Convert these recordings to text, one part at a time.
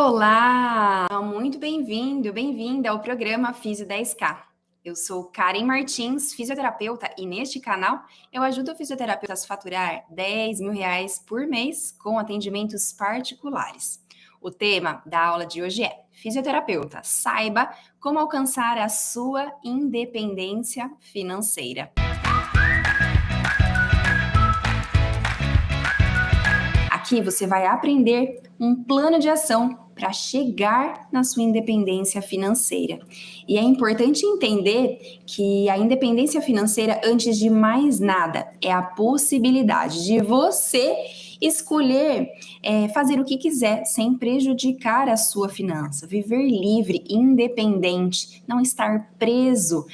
Olá! Muito bem-vindo, bem-vinda ao programa Fisio 10K. Eu sou Karen Martins, fisioterapeuta, e neste canal eu ajudo fisioterapeutas a faturar R$ 10.000 por mês com atendimentos particulares. O tema da aula de hoje é Fisioterapeuta, saiba como alcançar a sua independência financeira. Aqui você vai aprender um plano de ação para chegar na sua independência financeira. E é importante entender que a independência financeira, antes de mais nada, é a possibilidade de você escolher fazer o que quiser sem prejudicar a sua finança, viver livre, independente, não estar preso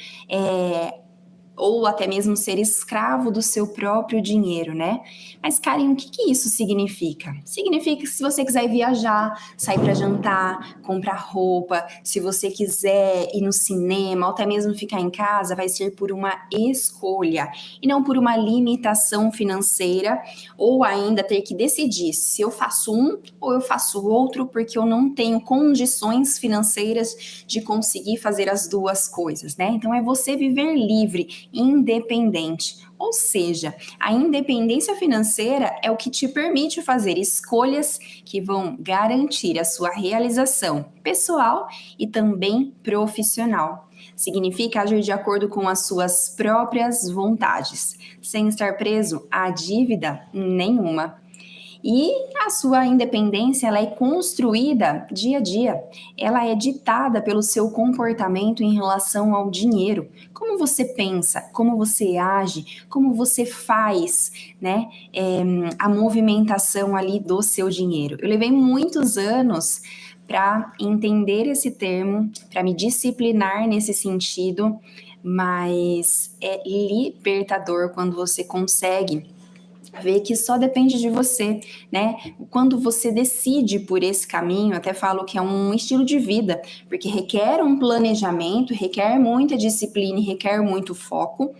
ou até mesmo ser escravo do seu próprio dinheiro, né? Mas, Karen, o que isso significa? Significa que se você quiser viajar, sair para jantar, comprar roupa, se você quiser ir no cinema, ou até mesmo ficar em casa, vai ser por uma escolha e não por uma limitação financeira, ou ainda ter que decidir se eu faço um ou eu faço o outro, porque eu não tenho condições financeiras de conseguir fazer as duas coisas, né? Então, é você viver livre, independente. Ou seja, a independência financeira é o que te permite fazer escolhas que vão garantir a sua realização pessoal e também profissional. Significa agir de acordo com as suas próprias vontades, sem estar preso a dívida nenhuma. E a sua independência, ela é construída dia a dia. Ela é ditada pelo seu comportamento em relação ao dinheiro. Como você pensa, como você age, como você faz, né? A movimentação ali do seu dinheiro. Eu levei muitos anos para entender esse termo, para me disciplinar nesse sentido, mas é libertador quando você consegue ver que só depende de você, né? Quando você decide por esse caminho, até falo que é um estilo de vida, porque requer um planejamento, requer muita disciplina e requer muito foco.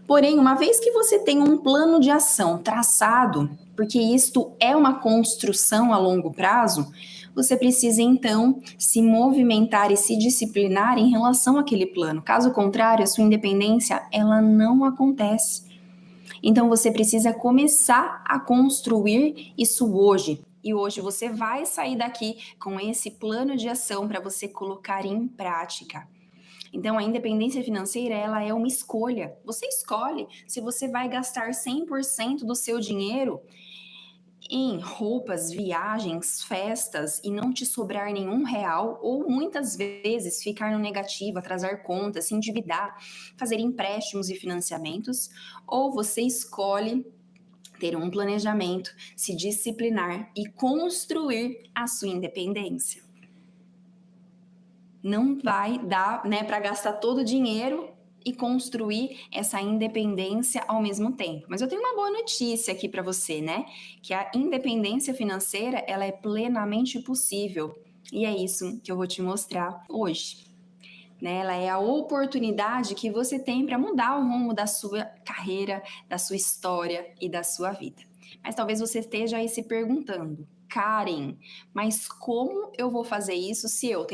Porém, uma vez que você tem um plano de ação traçado, porque isto é uma construção a longo prazo, você precisa então se movimentar e se disciplinar em relação àquele plano. Caso contrário, a sua independência, ela não acontece. Então você precisa começar a construir isso hoje. E hoje você vai sair daqui com esse plano de ação para você colocar em prática. Então a independência financeira, ela é uma escolha. Você escolhe se você vai gastar 100% do seu dinheiro em roupas, viagens, festas e não te sobrar nenhum real, ou muitas vezes ficar no negativo, atrasar contas, se endividar, fazer empréstimos e financiamentos, ou você escolhe ter um planejamento, se disciplinar e construir a sua independência. Não vai dar, né, para gastar todo o dinheiro e construir essa independência ao mesmo tempo. Mas eu tenho uma boa notícia aqui para você, né? Que a independência financeira, ela é plenamente possível. E é isso que eu vou te mostrar hoje. Né? Ela é a oportunidade que você tem para mudar o rumo da sua carreira, da sua história e da sua vida. Mas talvez você esteja aí se perguntando, Karen, mas como eu vou fazer isso se eu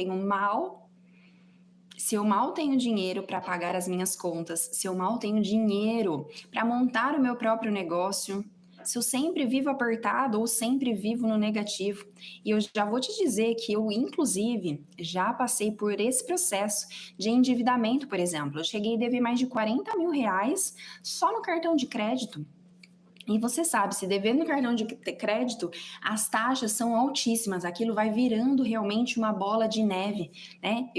mal tenho dinheiro para pagar as minhas contas, se eu mal tenho dinheiro para montar o meu próprio negócio, se eu sempre vivo apertado ou sempre vivo no negativo? E eu já vou te dizer que eu, inclusive, já passei por esse processo de endividamento, por exemplo. Eu cheguei a dever mais de R$ 40.000 só no cartão de crédito. E você sabe, se dever no cartão de crédito, as taxas são altíssimas, aquilo vai virando realmente uma bola de neve, né?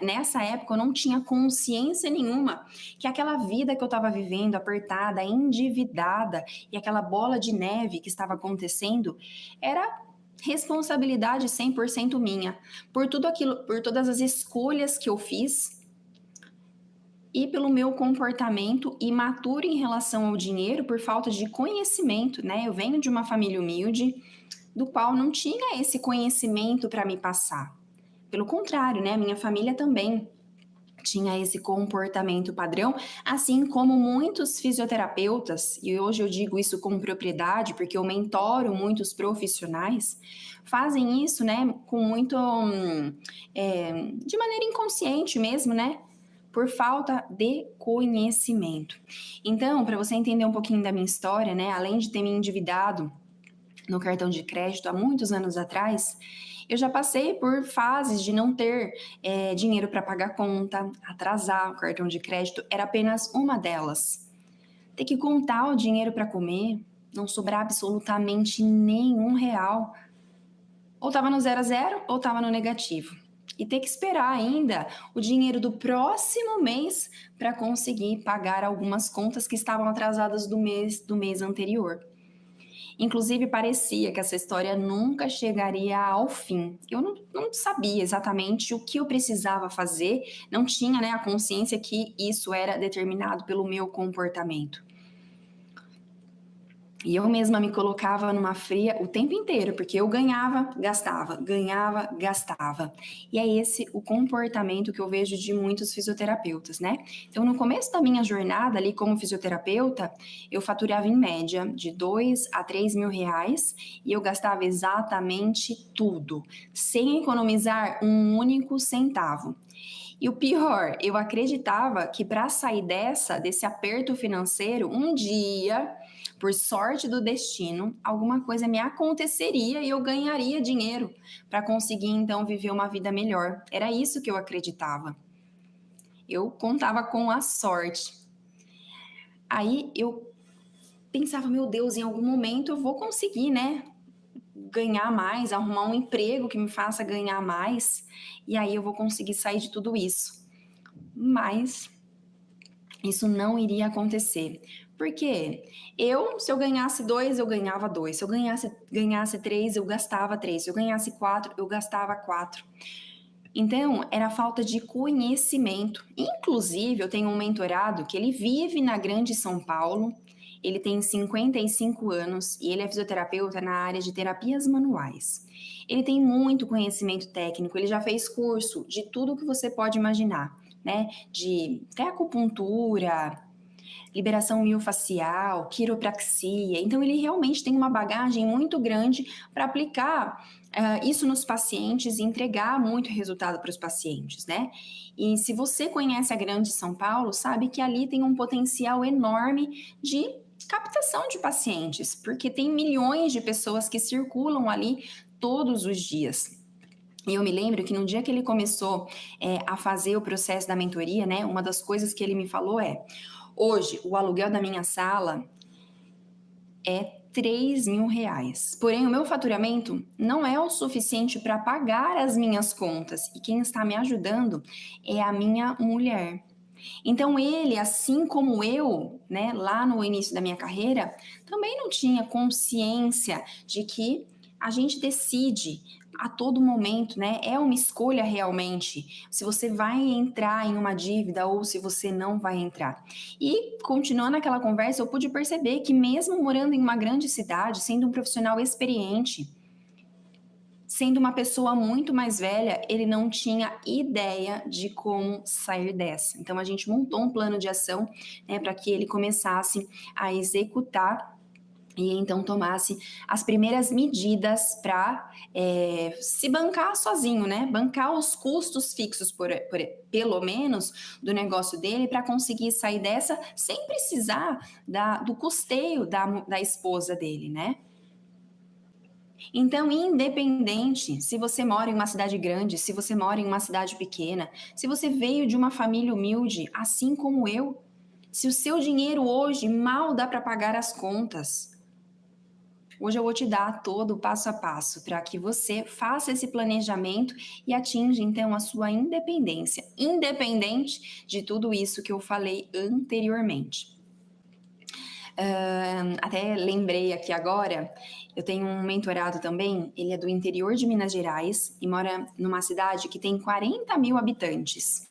Nessa época, eu não tinha consciência nenhuma que aquela vida que eu estava vivendo, apertada, endividada, e aquela bola de neve que estava acontecendo, era responsabilidade 100% minha, por tudo aquilo, por todas as escolhas que eu fiz, e pelo meu comportamento imaturo em relação ao dinheiro por falta de conhecimento, né? Eu venho de uma família humilde, do qual não tinha esse conhecimento para me passar. Pelo contrário, né? Minha família também tinha esse comportamento padrão, assim como muitos fisioterapeutas, e hoje eu digo isso com propriedade, porque eu mentoro muitos profissionais, fazem isso, né, com muito, de maneira inconsciente mesmo, né, por falta de conhecimento. Então, para você entender um pouquinho da minha história, né, além de ter me endividado no cartão de crédito há muitos anos atrás, eu já passei por fases de não ter dinheiro para pagar conta, atrasar o cartão de crédito era apenas uma delas. Ter que contar o dinheiro para comer, não sobrar absolutamente nenhum real. Ou estava no zero a zero ou estava no negativo. E ter que esperar ainda o dinheiro do próximo mês para conseguir pagar algumas contas que estavam atrasadas do mês anterior. Inclusive, parecia que essa história nunca chegaria ao fim. Eu não sabia exatamente o que eu precisava fazer, não tinha, né, a consciência que isso era determinado pelo meu comportamento. E eu mesma me colocava numa fria o tempo inteiro, porque eu ganhava, gastava. E é esse o comportamento que eu vejo de muitos fisioterapeutas, né? Então, no começo da minha jornada ali como fisioterapeuta, eu faturava em média de 2 a 3 mil reais e eu gastava exatamente tudo, sem economizar um único centavo. E o pior, eu acreditava que para sair desse aperto financeiro, um dia, por sorte do destino, alguma coisa me aconteceria e eu ganharia dinheiro para conseguir então viver uma vida melhor. Era isso que eu acreditava. Eu contava com a sorte. Aí eu pensava, meu Deus, em algum momento eu vou conseguir, né? Ganhar mais, arrumar um emprego que me faça ganhar mais, e aí eu vou conseguir sair de tudo isso. Mas isso não iria acontecer. Por quê? Se eu ganhasse 2, eu ganhava 2. Se eu ganhasse 3, eu gastava 3. Se eu ganhasse 4, eu gastava 4. Então, era falta de conhecimento. Inclusive, eu tenho um mentorado que ele vive na Grande São Paulo, ele tem 55 anos e ele é fisioterapeuta na área de terapias manuais. Ele tem muito conhecimento técnico, ele já fez curso de tudo que você pode imaginar, né? De até acupuntura, liberação miofascial, quiropraxia. Então, ele realmente tem uma bagagem muito grande para aplicar isso nos pacientes e entregar muito resultado para os pacientes, né? E se você conhece a Grande São Paulo, sabe que ali tem um potencial enorme de captação de pacientes, porque tem milhões de pessoas que circulam ali todos os dias. E eu me lembro que no dia que ele começou a fazer o processo da mentoria, né, uma das coisas que ele me falou hoje, o aluguel da minha sala é 3 mil reais. Porém, o meu faturamento não é o suficiente para pagar as minhas contas. E quem está me ajudando é a minha mulher. Então, ele, assim como eu, né, lá no início da minha carreira, também não tinha consciência de que a gente decide a todo momento, né? É uma escolha realmente se você vai entrar em uma dívida ou se você não vai entrar. E continuando aquela conversa, eu pude perceber que mesmo morando em uma grande cidade, sendo um profissional experiente, sendo uma pessoa muito mais velha, ele não tinha ideia de como sair dessa. Então a gente montou um plano de ação, né, para que ele começasse a executar e então tomasse as primeiras medidas para se bancar sozinho, né? Bancar os custos fixos, pelo menos, do negócio dele para conseguir sair dessa sem precisar do custeio da esposa dele, né? Então, independente se você mora em uma cidade grande, se você mora em uma cidade pequena, se você veio de uma família humilde, assim como eu, se o seu dinheiro hoje mal dá para pagar as contas, hoje eu vou te dar todo o passo a passo para que você faça esse planejamento e atinja então a sua independência, independente de tudo isso que eu falei anteriormente. Até lembrei aqui agora, eu tenho um mentorado também, ele é do interior de Minas Gerais e mora numa cidade que tem 40 mil habitantes.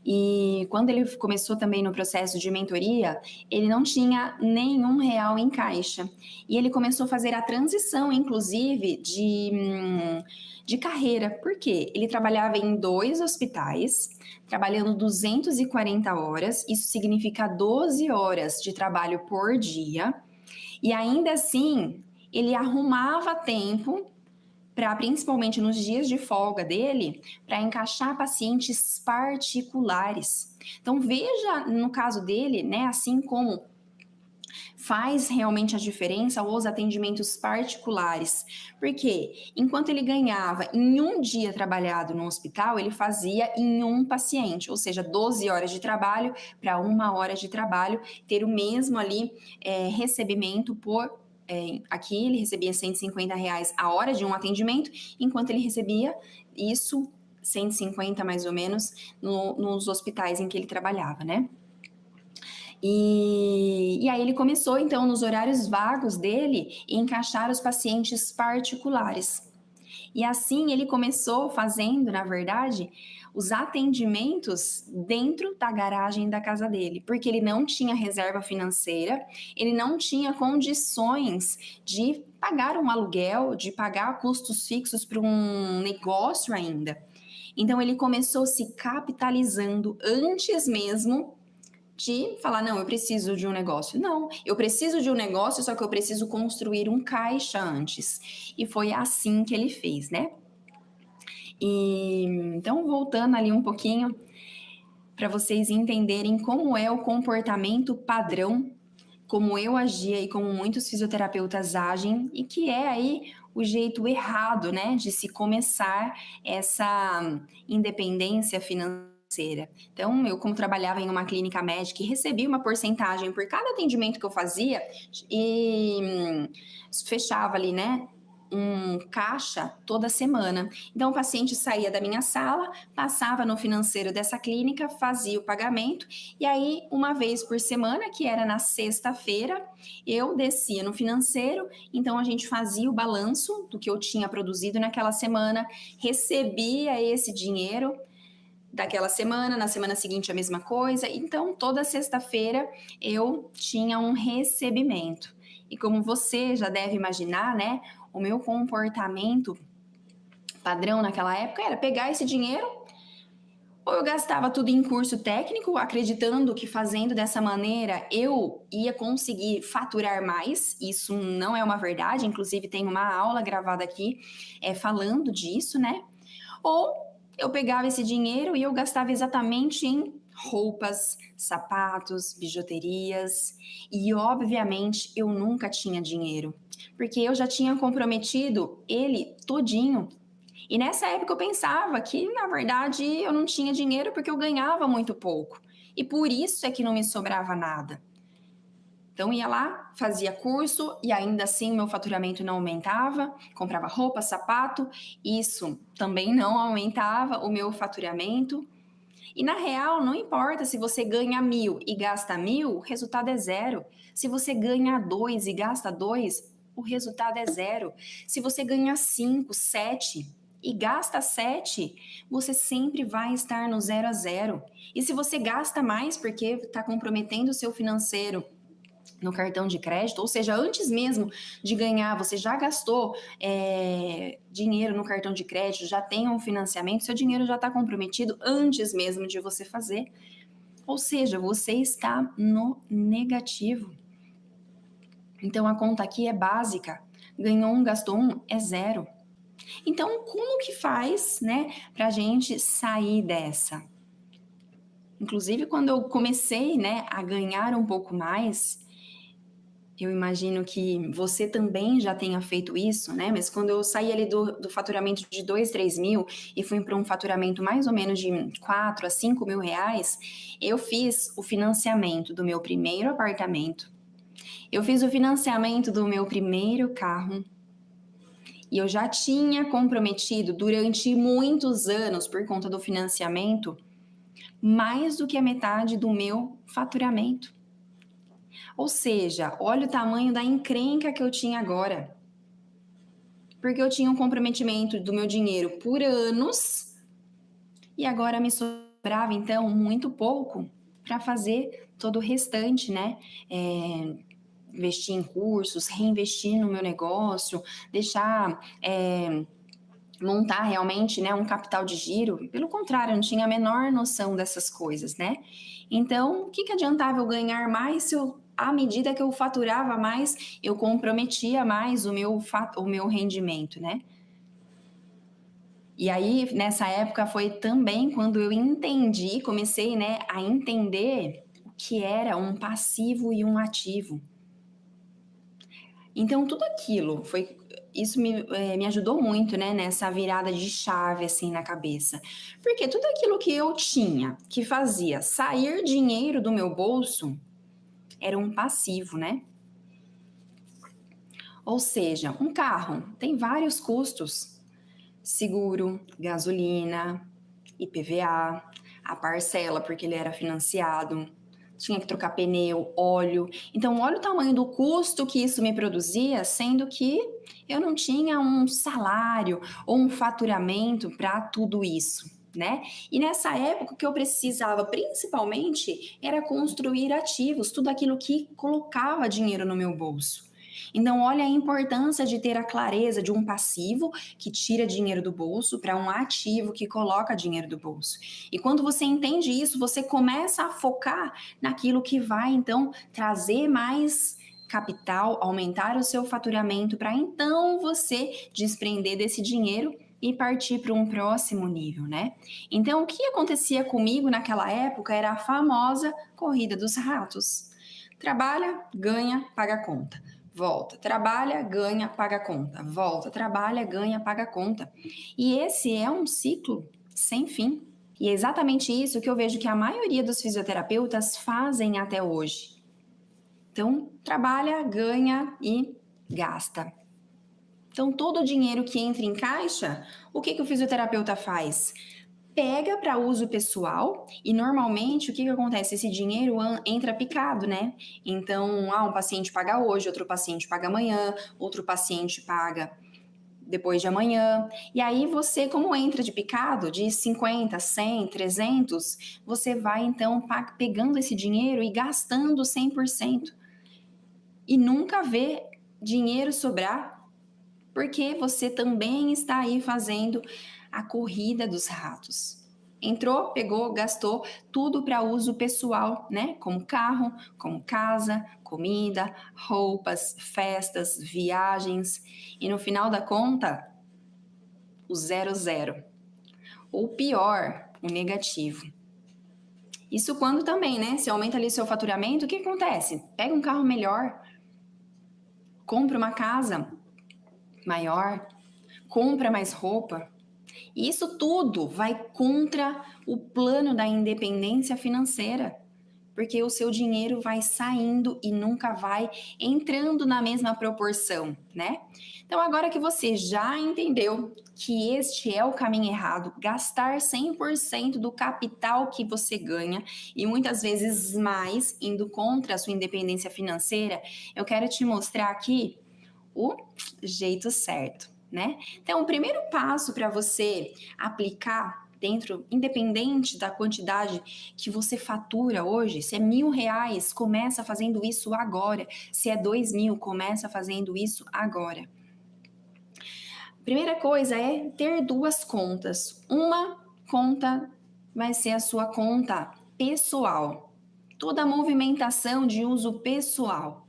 E quando ele começou também no processo de mentoria, ele não tinha nenhum real em caixa. E ele começou a fazer a transição, inclusive, de carreira. Por quê? Ele trabalhava em 2 hospitais, trabalhando 240 horas, isso significa 12 horas de trabalho por dia, e ainda assim ele arrumava tempo para, principalmente nos dias de folga dele, para encaixar pacientes particulares. Então veja no caso dele, né, assim como faz realmente a diferença os atendimentos particulares. Porque enquanto ele ganhava em um dia trabalhado no hospital, ele fazia em um paciente, ou seja, 12 horas de trabalho para 1 hora de trabalho, ter o mesmo ali recebimento por. Aqui ele recebia R$ 150 a hora de um atendimento, enquanto ele recebia isso, 150 mais ou menos, nos hospitais em que ele trabalhava, né? E aí ele começou, então, nos horários vagos dele, encaixar os pacientes particulares. E assim ele começou fazendo, na verdade, os atendimentos dentro da garagem da casa dele, porque ele não tinha reserva financeira, ele não tinha condições de pagar um aluguel, de pagar custos fixos para um negócio ainda. Então ele começou se capitalizando antes mesmo de falar, não, eu preciso de um negócio. Não, eu preciso de um negócio, só que eu preciso construir um caixa antes. E foi assim que ele fez, né? E então, voltando ali um pouquinho, para vocês entenderem como é o comportamento padrão, como eu agia e como muitos fisioterapeutas agem, e que é aí o jeito errado, né, de se começar essa independência financeira. Então, eu, como trabalhava em uma clínica médica e recebia uma porcentagem por cada atendimento que eu fazia, e fechava ali, né, um caixa toda semana. Então, o paciente saía da minha sala, passava no financeiro dessa clínica, fazia o pagamento, e aí, uma vez por semana, que era na sexta-feira, eu descia no financeiro, então a gente fazia o balanço do que eu tinha produzido naquela semana, recebia esse dinheiro daquela semana, na semana seguinte a mesma coisa, então toda sexta-feira eu tinha um recebimento. E como você já deve imaginar, né, o meu comportamento padrão naquela época era pegar esse dinheiro, ou eu gastava tudo em curso técnico, acreditando que fazendo dessa maneira eu ia conseguir faturar mais. Isso não é uma verdade, inclusive tem uma aula gravada aqui falando disso, né? Ou eu pegava esse dinheiro e eu gastava exatamente em roupas, sapatos, bijuterias, e obviamente eu nunca tinha dinheiro, porque eu já tinha comprometido ele todinho. E nessa época eu pensava que, na verdade, eu não tinha dinheiro porque eu ganhava muito pouco. E por isso é que não me sobrava nada. Então ia lá, fazia curso e ainda assim meu faturamento não aumentava, comprava roupa, sapato, isso também não aumentava o meu faturamento. E na real, não importa se você ganha 1.000 e gasta 1.000, o resultado é zero. Se você ganha 2 e gasta 2, o resultado é zero. Se você ganha 5, 7 e gasta 7, você sempre vai estar no 0 a 0. E se você gasta mais porque está comprometendo o seu financeiro no cartão de crédito, ou seja, antes mesmo de ganhar, você já gastou dinheiro no cartão de crédito, já tem um financiamento, seu dinheiro já está comprometido antes mesmo de você fazer. Ou seja, você está no negativo. Então a conta aqui é básica. Ganhou um, gastou um, é zero. Então, como que faz, né, para a gente sair dessa? Inclusive, quando eu comecei, né, a ganhar um pouco mais, eu imagino que você também já tenha feito isso, né? Mas quando eu saí ali do faturamento de 2, 3 mil e fui para um faturamento mais ou menos de 4 a 5 mil reais, eu fiz o financiamento do meu primeiro apartamento, eu fiz o financiamento do meu primeiro carro, e eu já tinha comprometido durante muitos anos, por conta do financiamento, mais do que a metade do meu faturamento. Ou seja, olha o tamanho da encrenca que eu tinha agora. Porque eu tinha um comprometimento do meu dinheiro por anos e agora me sobrava, então, muito pouco para fazer todo o restante, né? Investir em cursos, reinvestir no meu negócio, deixar montar realmente, né, um capital de giro. Pelo contrário, eu não tinha a menor noção dessas coisas, né? Então, o que adiantava eu ganhar mais se eu, à medida que eu faturava mais, eu comprometia mais o meu rendimento, né? E aí, nessa época, foi também quando eu entendi, comecei, né, a entender o que era um passivo e um ativo. Então, tudo aquilo foi. Isso me ajudou muito, né, nessa virada de chave, assim, na cabeça. Porque tudo aquilo que eu tinha, que fazia sair dinheiro do meu bolso, era um passivo, né? Ou seja, um carro tem vários custos: seguro, gasolina, IPVA, a parcela, porque ele era financiado, tinha que trocar pneu, óleo. Então, olha o tamanho do custo que isso me produzia, sendo que eu não tinha um salário ou um faturamento para tudo isso, né? E nessa época o que eu precisava principalmente era construir ativos, tudo aquilo que colocava dinheiro no meu bolso. Então, olha a importância de ter a clareza de um passivo que tira dinheiro do bolso para um ativo que coloca dinheiro do bolso. E quando você entende isso, você começa a focar naquilo que vai, então, trazer mais capital, aumentar o seu faturamento, para então você desprender desse dinheiro e partir para um próximo nível, né? Então, o que acontecia comigo naquela época era a famosa corrida dos ratos. Trabalha, ganha, paga a conta. Volta, trabalha, ganha, paga a conta. Volta, trabalha, ganha, paga a conta. E esse é um ciclo sem fim. E é exatamente isso que eu vejo que a maioria dos fisioterapeutas fazem até hoje. Então, trabalha, ganha e gasta. Então, todo o dinheiro que entra em caixa, o que o fisioterapeuta faz? Pega para uso pessoal e normalmente o que acontece? Esse dinheiro entra picado, né? Então, um paciente paga hoje, outro paciente paga amanhã, outro paciente paga depois de amanhã. E aí você, como entra de picado, de 50, 100, 300, você vai então pegando esse dinheiro e gastando 100%. E nunca vê dinheiro sobrar, porque você também está aí fazendo a corrida dos ratos. Entrou, pegou, gastou tudo para uso pessoal, né? Como carro, como casa, comida, roupas, festas, viagens. E no final da conta, o 00. Ou pior, o negativo. Isso quando também, né? Se aumenta ali seu faturamento, o que acontece? Pega um carro melhor, compra uma casa maior, compra mais roupa. E isso tudo vai contra o plano da independência financeira, porque o seu dinheiro vai saindo e nunca vai entrando na mesma proporção, né? Então, agora que você já entendeu que este é o caminho errado, gastar 100% do capital que você ganha e muitas vezes mais, indo contra a sua independência financeira, eu quero te mostrar aqui o jeito certo, né? Então, o primeiro passo para você aplicar dentro, independente da quantidade que você fatura hoje, se é R$ 1.000, começa fazendo isso agora. Se é 2.000, começa fazendo isso agora. Primeira coisa é ter duas contas. Uma conta vai ser a sua conta pessoal. Toda a movimentação de uso pessoal.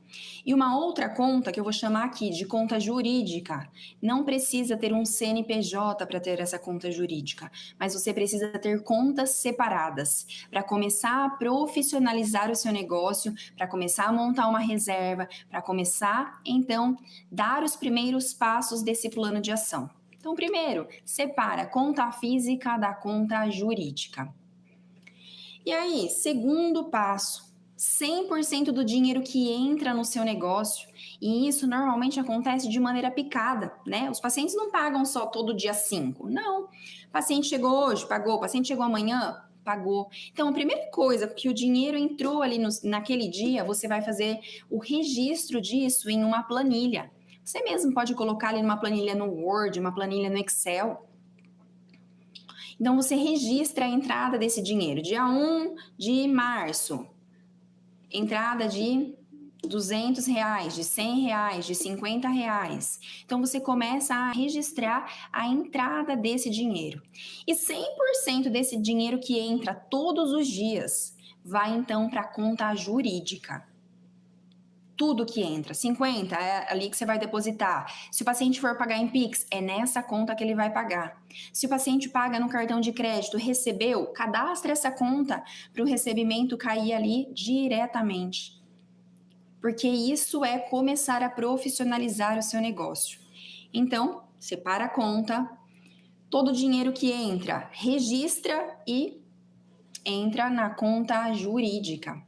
E uma outra conta que eu vou chamar aqui de conta jurídica. Não precisa ter um CNPJ para ter essa conta jurídica, mas você precisa ter contas separadas para começar a profissionalizar o seu negócio, para começar a montar uma reserva, para começar, então, dar os primeiros passos desse plano de ação. Então, primeiro, separa a conta física da conta jurídica. E aí, segundo passo, 100% do dinheiro que entra no seu negócio, e isso normalmente acontece de maneira picada, né? Os pacientes não pagam só todo dia 5, não. O paciente chegou hoje, pagou, o paciente chegou amanhã, pagou. Então, a primeira coisa que o dinheiro entrou ali naquele dia, você vai fazer o registro disso em uma planilha. Você mesmo pode colocar ali numa planilha no Word, uma planilha no Excel. Então, você registra a entrada desse dinheiro. Dia 1 de março, entrada de R$ 200, de R$ 100, de R$ 50. Então, você começa a registrar a entrada desse dinheiro. E 100% desse dinheiro que entra todos os dias vai, então, para a conta jurídica. Tudo que entra, 50 é ali que você vai depositar. Se o paciente for pagar em Pix, é nessa conta que ele vai pagar. Se o paciente paga no cartão de crédito, recebeu, cadastra essa conta para o recebimento cair ali diretamente. Porque isso é começar a profissionalizar o seu negócio. Então, separa a conta, todo o dinheiro que entra, registra e entra na conta jurídica.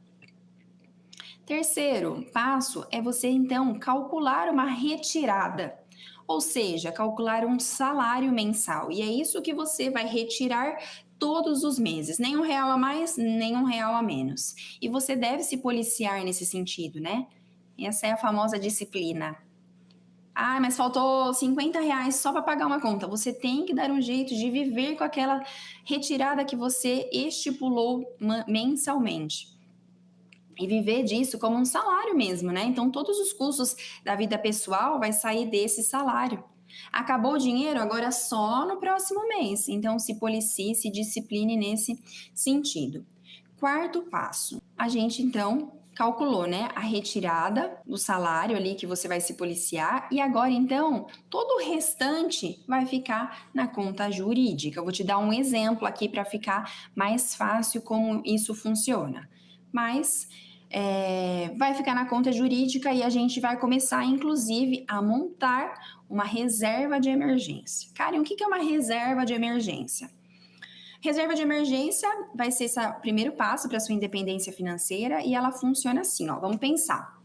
Terceiro passo é você, então, calcular uma retirada, ou seja, calcular um salário mensal. E é isso que você vai retirar todos os meses, nem R$ 1 a mais, nem R$ 1 a menos. E você deve se policiar nesse sentido, né? Essa é a famosa disciplina. Ah, mas faltou R$ 50 só para pagar uma conta. Você tem que dar um jeito de viver com aquela retirada que você estipulou mensalmente. E viver disso como um salário mesmo, né? Então, todos os custos da vida pessoal vai sair desse salário. Acabou o dinheiro, agora só no próximo mês. Então, se policie, se discipline nesse sentido. Quarto passo, a gente, então, calculou, né, a retirada do salário ali que você vai se policiar e agora, então, todo o restante vai ficar na conta jurídica. Eu vou te dar um exemplo aqui para ficar mais fácil como isso funciona. Mas vai ficar na conta jurídica e a gente vai começar, inclusive, a montar uma reserva de emergência. Karen, o que é uma reserva de emergência? Reserva de emergência vai ser esse primeiro passo para sua independência financeira e ela funciona assim, ó. Vamos pensar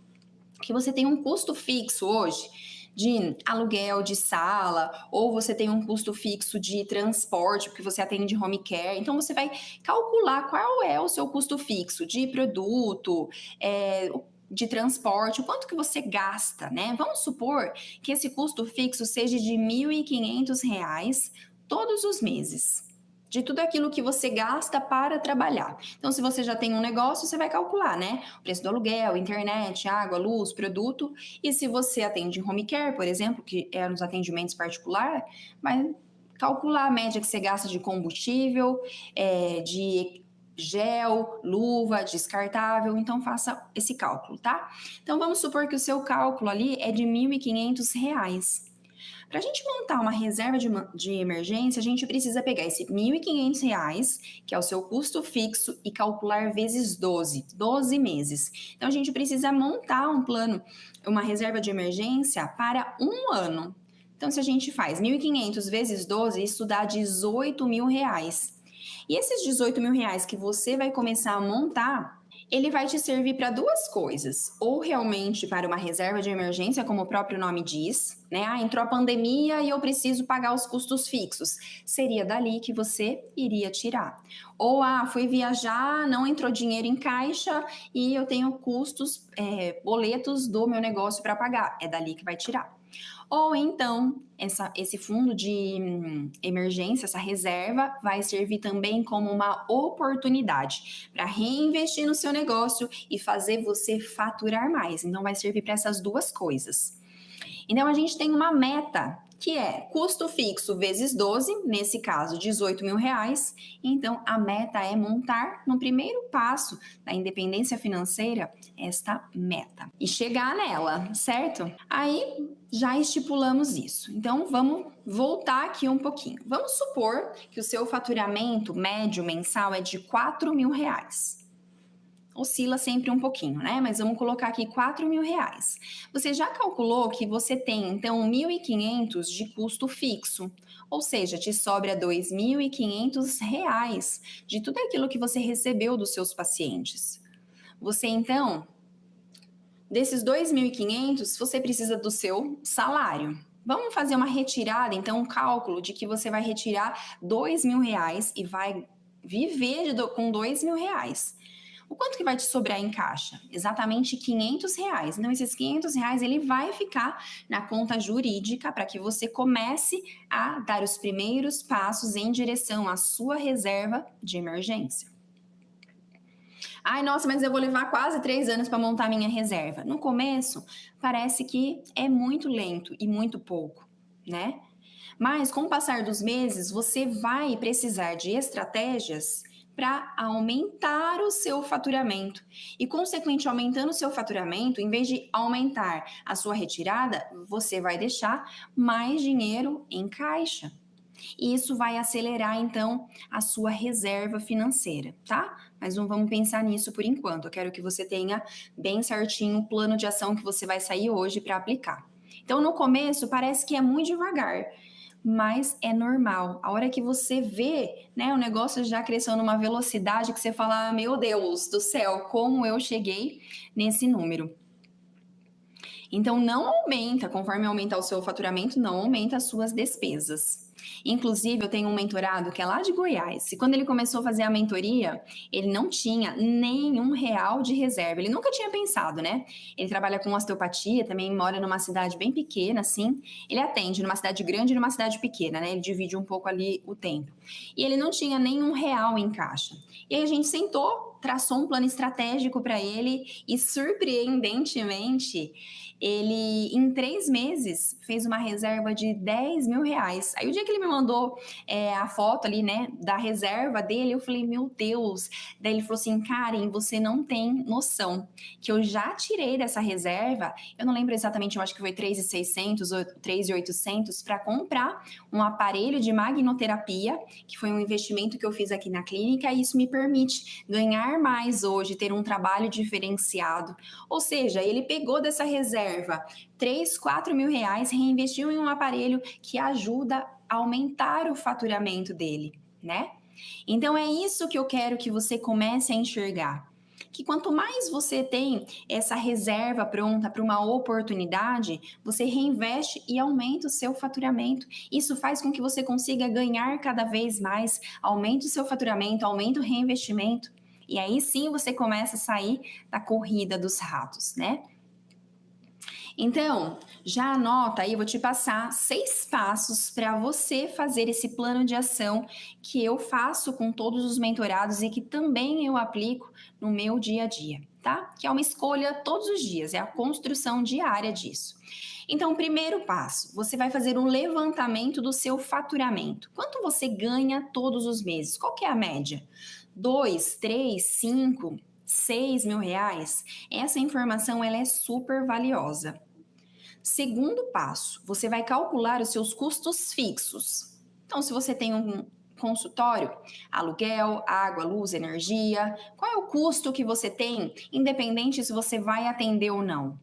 que você tem um custo fixo hoje de aluguel de sala, ou você tem um custo fixo de transporte, porque você atende home care. Então, você vai calcular qual é o seu custo fixo de produto, de transporte, o quanto que você gasta, né? Vamos supor que esse custo fixo seja de R$ 1.500 todos os meses. De tudo aquilo que você gasta para trabalhar. Então, se você já tem um negócio, você vai calcular, né? O preço do aluguel, internet, água, luz, produto. E se você atende home care, por exemplo, que é nos atendimentos particulares, vai calcular a média que você gasta de combustível, de gel, luva, descartável. Então, faça esse cálculo, tá? Então, vamos supor que o seu cálculo ali é de R$ 1.500. Para a gente montar uma reserva de emergência, a gente precisa pegar esse R$ 1.500, que é o seu custo fixo, e calcular vezes 12 meses. Então, a gente precisa montar um plano, uma reserva de emergência para um ano. Então, se a gente faz 1.500 vezes 12, isso dá R$ 18.000. E esses R$ 18.000 que você vai começar a montar, ele vai te servir para duas coisas, ou realmente para uma reserva de emergência, como o próprio nome diz, né? Ah, entrou a pandemia e eu preciso pagar os custos fixos. Seria dali que você iria tirar. Ou, fui viajar, não entrou dinheiro em caixa e eu tenho custos, boletos do meu negócio para pagar. É dali que vai tirar. Ou então, esse fundo de emergência, essa reserva, vai servir também como uma oportunidade para reinvestir no seu negócio e fazer você faturar mais. Então, vai servir para essas duas coisas. Então, a gente tem uma meta, que é custo fixo vezes 12, nesse caso, R$ 18.000. Então, a meta é montar, no primeiro passo da independência financeira, esta meta. E chegar nela, certo? Aí, já estipulamos isso. Então, vamos voltar aqui um pouquinho. Vamos supor que o seu faturamento médio mensal é de R$ 4.000. Oscila sempre um pouquinho, né? Mas vamos colocar aqui R$ 4.000. Você já calculou que você tem, então, R$ 1.500 de custo fixo. Ou seja, te sobra R$ 2.500 de tudo aquilo que você recebeu dos seus pacientes. Você, então, desses 2.500, você precisa do seu salário. Vamos fazer uma retirada, então, um cálculo de que você vai retirar R$ 2.000 e vai viver com R$ 2.000. O quanto que vai te sobrar em caixa? Exatamente R$ 500. Então, esses R$ 500, ele vai ficar na conta jurídica para que você comece a dar os primeiros passos em direção à sua reserva de emergência. Ai, nossa, mas eu vou levar quase 3 anos para montar minha reserva. No começo, parece que é muito lento e muito pouco, né? Mas com o passar dos meses, você vai precisar de estratégias para aumentar o seu faturamento. E, consequente, aumentando o seu faturamento, em vez de aumentar a sua retirada, você vai deixar mais dinheiro em caixa. E isso vai acelerar, então, a sua reserva financeira, tá? Mas não vamos pensar nisso por enquanto. Eu quero que você tenha bem certinho o plano de ação que você vai sair hoje para aplicar. Então, no começo, parece que é muito devagar, mas é normal. A hora que você vê, né, o negócio já cresceu numa velocidade que você fala, meu Deus do céu, como eu cheguei nesse número. Então, não aumenta, conforme aumenta o seu faturamento, não aumenta as suas despesas. Inclusive, eu tenho um mentorado que é lá de Goiás, e quando ele começou a fazer a mentoria, ele não tinha nenhum real de reserva, ele nunca tinha pensado, né? Ele trabalha com osteopatia, também mora numa cidade bem pequena, assim, ele atende numa cidade grande e numa cidade pequena, né? Ele divide um pouco ali o tempo. E ele não tinha nenhum real em caixa. E aí a gente sentou, traçou um plano estratégico para ele e, surpreendentemente, ele, em 3 meses, fez uma reserva de R$ 10.000. Aí o dia que ele me mandou a foto ali, né, da reserva dele, eu falei, meu Deus. Daí ele falou assim, Karen, você não tem noção que eu já tirei dessa reserva, eu não lembro exatamente, eu acho que foi 3.600 ou 3.800 para comprar um aparelho de magnoterapia, que foi um investimento que eu fiz aqui na clínica, e isso me permite ganhar mais hoje, ter um trabalho diferenciado. Ou seja, ele pegou dessa reserva 3, 4 mil reais, reinvestiu em um aparelho que ajuda a aumentar o faturamento dele, né? Então é isso que eu quero que você comece a enxergar. Que quanto mais você tem essa reserva pronta para uma oportunidade, você reinveste e aumenta o seu faturamento. Isso faz com que você consiga ganhar cada vez mais, aumenta o seu faturamento, aumenta o reinvestimento. E aí sim você começa a sair da corrida dos ratos, né? Então, já anota aí, eu vou te passar 6 passos para você fazer esse plano de ação que eu faço com todos os mentorados e que também eu aplico no meu dia a dia, tá? Que é uma escolha todos os dias, é a construção diária disso. Então, primeiro passo, você vai fazer um levantamento do seu faturamento. Quanto você ganha todos os meses? Qual que é a média? 2, 3, 5, 6 mil reais? Essa informação ela é super valiosa. Segundo passo, você vai calcular os seus custos fixos. Então, se você tem um consultório, aluguel, água, luz, energia, qual é o custo que você tem, independente se você vai atender ou não?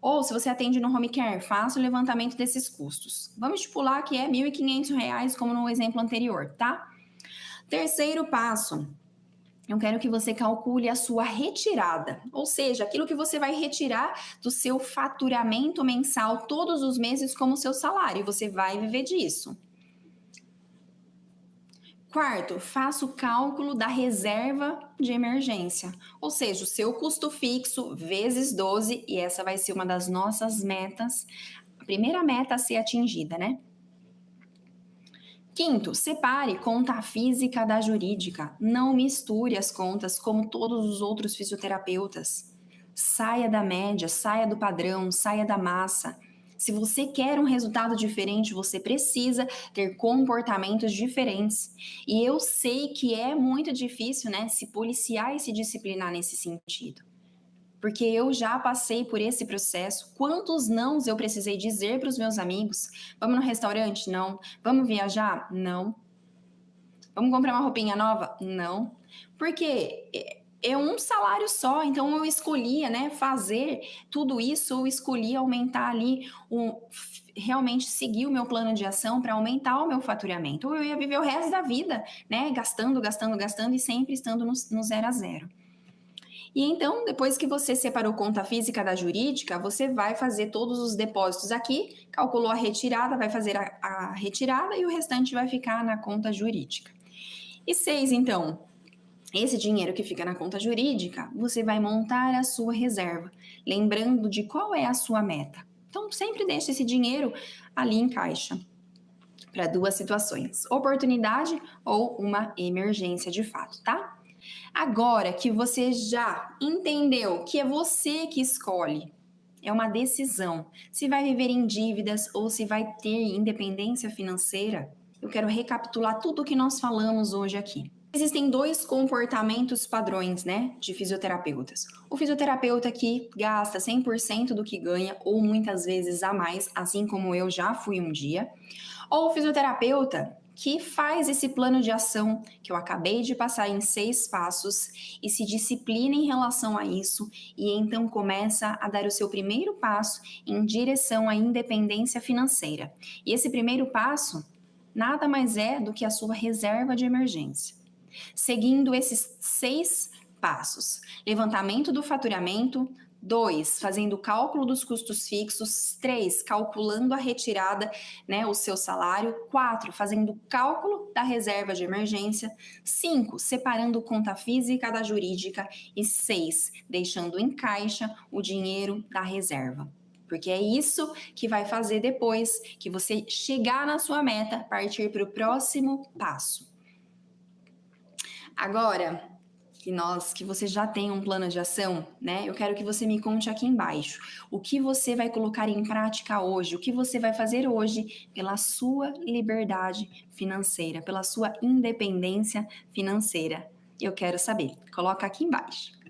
Ou se você atende no home care, faça o levantamento desses custos. Vamos estipular que é R$ 1.500, como no exemplo anterior, tá? Terceiro passo, eu quero que você calcule a sua retirada, ou seja, aquilo que você vai retirar do seu faturamento mensal todos os meses como seu salário, e você vai viver disso. Quarto, faça o cálculo da reserva de emergência, ou seja, o seu custo fixo vezes 12, e essa vai ser uma das nossas metas, a primeira meta a ser atingida, né? Quinto, separe conta física da jurídica. Não misture as contas como todos os outros fisioterapeutas. Saia da média, saia do padrão, saia da massa. Se você quer um resultado diferente, você precisa ter comportamentos diferentes. E eu sei que é muito difícil, né, se policiar e se disciplinar nesse sentido. Porque eu já passei por esse processo. Quantos nãos eu precisei dizer para os meus amigos? Vamos no restaurante? Não. Vamos viajar? Não. Vamos comprar uma roupinha nova? Não. Porque é um salário só, então eu escolhia, né, fazer tudo isso, eu escolhi aumentar ali, realmente seguir o meu plano de ação para aumentar o meu faturamento. Ou eu ia viver o resto da vida, né, gastando e sempre estando no 0 a 0. E então, depois que você separou conta física da jurídica, você vai fazer todos os depósitos aqui, calculou a retirada, vai fazer a retirada e o restante vai ficar na conta jurídica. E 6, então, Esse dinheiro que fica na conta jurídica, você vai montar a sua reserva, lembrando de qual é a sua meta. Então, sempre deixe esse dinheiro ali em caixa para duas situações: oportunidade ou uma emergência de fato, tá? Agora que você já entendeu que é você que escolhe, é uma decisão, se vai viver em dívidas ou se vai ter independência financeira, eu quero recapitular tudo o que nós falamos hoje aqui. Existem dois comportamentos padrões, né, de fisioterapeutas. O fisioterapeuta que gasta 100% do que ganha ou muitas vezes a mais, assim como eu já fui um dia, ou o fisioterapeuta que faz esse plano de ação que eu acabei de passar em 6 passos e se disciplina em relação a isso e então começa a dar o seu primeiro passo em direção à independência financeira. E esse primeiro passo nada mais é do que a sua reserva de emergência. Seguindo esses 6 passos: levantamento do faturamento, 2, fazendo o cálculo dos custos fixos, 3, calculando a retirada, né, o seu salário, 4, fazendo o cálculo da reserva de emergência, 5, separando conta física da jurídica e 6, deixando em caixa o dinheiro da reserva. Porque é isso que vai fazer depois que você chegar na sua meta, partir para o próximo passo. Agora que você já tem um plano de ação, né? Eu quero que você me conte aqui embaixo o que você vai colocar em prática hoje, o que você vai fazer hoje pela sua liberdade financeira, pela sua independência financeira. Eu quero saber. Coloca aqui embaixo.